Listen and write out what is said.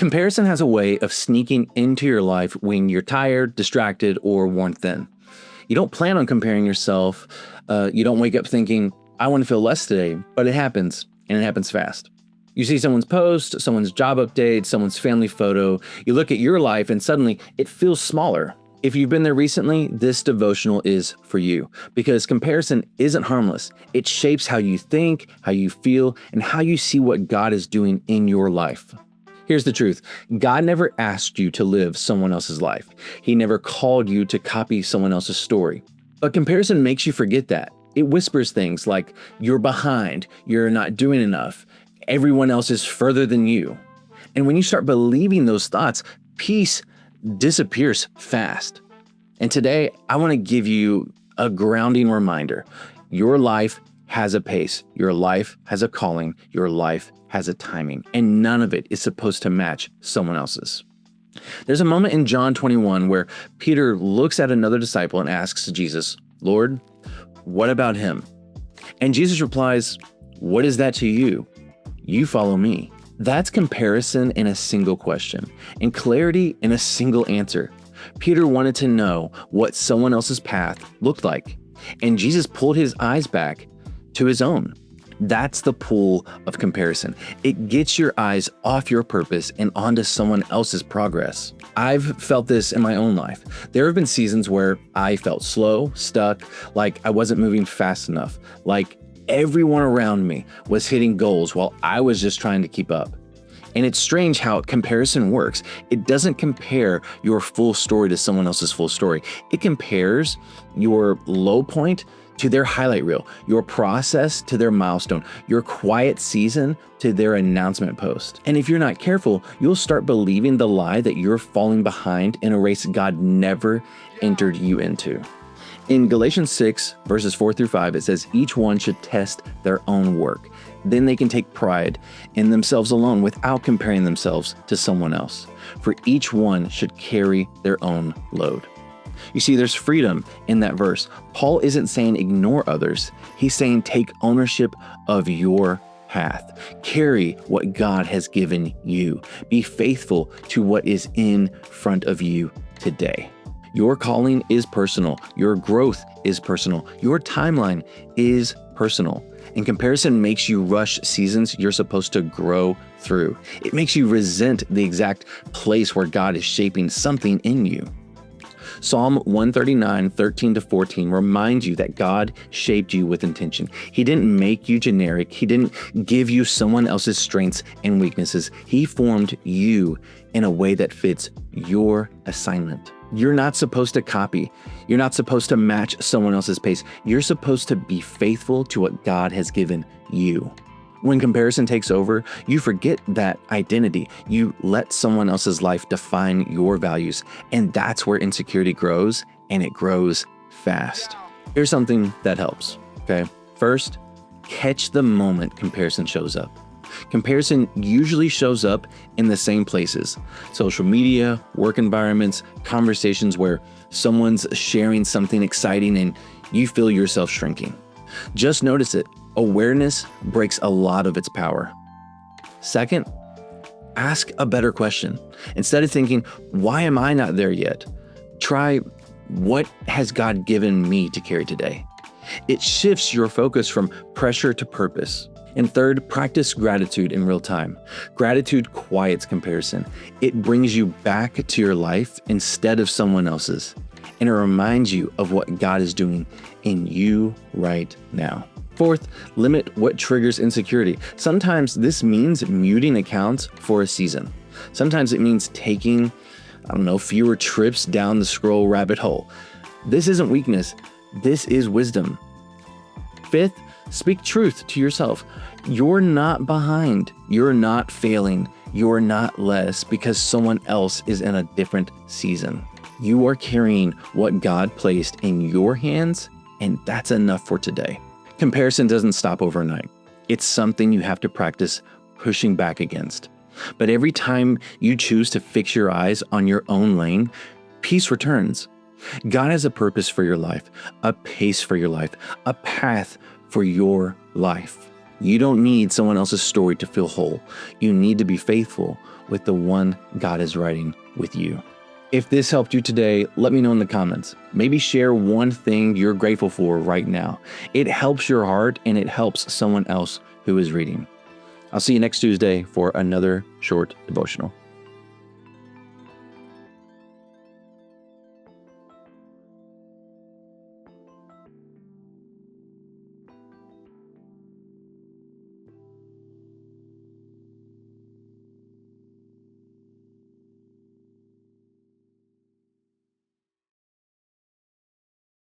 Comparison has a way of sneaking into your life when you're tired, distracted, or worn thin. You don't plan on comparing yourself. You don't wake up thinking, I want to feel less today, but it happens, and it happens fast. You see someone's post, someone's job update, someone's family photo. You look at your life and suddenly it feels smaller. If you've been there recently, this devotional is for you because comparison isn't harmless. It shapes how you think, how you feel, and how you see what God is doing in your life. Here's the truth. God never asked you to live someone else's life. He never called you to copy someone else's story. But comparison makes you forget that. It whispers things like, you're behind, you're not doing enough, everyone else is further than you. And when you start believing those thoughts, peace disappears fast. And today, I want to give you a grounding reminder. Your life has a pace. Your life has a calling. Your life has a timing. And none of it is supposed to match someone else's. There's a moment in John 21 where Peter looks at another disciple and asks Jesus, Lord, what about him? And Jesus replies, what is that to you? You follow me. That's comparison in a single question and clarity in a single answer. Peter wanted to know what someone else's path looked like, and Jesus pulled his eyes back to his own. That's the pull of comparison. It gets your eyes off your purpose and onto someone else's progress. I've felt this in my own life. There have been seasons where I felt slow, stuck, like I wasn't moving fast enough, like everyone around me was hitting goals while I was just trying to keep up. And it's strange how comparison works. It doesn't compare your full story to someone else's full story. It compares your low point to their highlight reel, your process to their milestone, your quiet season to their announcement post. And if you're not careful, you'll start believing the lie that you're falling behind in a race God never entered you into. In Galatians 6, verses 4-5, it says, each one should test their own work. Then they can take pride in themselves alone without comparing themselves to someone else. For each one should carry their own load. You see, there's freedom in that verse. Paul isn't saying ignore others. He's saying take ownership of your path. Carry what God has given you. Be faithful to what is in front of you today. Your calling is personal. Your growth is personal. Your timeline is personal. And comparison makes you rush seasons you're supposed to grow through. It makes you resent the exact place where God is shaping something in you. Psalm 139, 13-14 reminds you that God shaped you with intention. He didn't make you generic. He didn't give you someone else's strengths and weaknesses. He formed you in a way that fits your assignment. You're not supposed to copy. You're not supposed to match someone else's pace. You're supposed to be faithful to what God has given you. When comparison takes over, you forget that identity. You let someone else's life define your values, and that's where insecurity grows, and it grows fast. Here's something that helps, okay? First, catch the moment comparison shows up. Comparison usually shows up in the same places: social media, work environments, conversations where someone's sharing something exciting and you feel yourself shrinking. Just notice it. Awareness breaks a lot of its power. Second, ask a better question. Instead of thinking, why am I not there yet? Try, what has God given me to carry today? It shifts your focus from pressure to purpose. And third, practice gratitude in real time. Gratitude quiets comparison. It brings you back to your life instead of someone else's. And it reminds you of what God is doing in you right now. Fourth, limit what triggers insecurity. Sometimes this means muting accounts for a season. Sometimes it means taking, fewer trips down the scroll rabbit hole. This isn't weakness. This is wisdom. Fifth, speak truth to yourself. You're not behind. You're not failing. You're not less because someone else is in a different season. You are carrying what God placed in your hands, and that's enough for today. Comparison doesn't stop overnight. It's something you have to practice pushing back against. But every time you choose to fix your eyes on your own lane, peace returns. God has a purpose for your life, a pace for your life, a path for your life. You don't need someone else's story to feel whole. You need to be faithful with the one God is writing with you. If this helped you today, let me know in the comments. Maybe share one thing you're grateful for right now. It helps your heart and it helps someone else who is reading. I'll see you next Tuesday for another short devotional.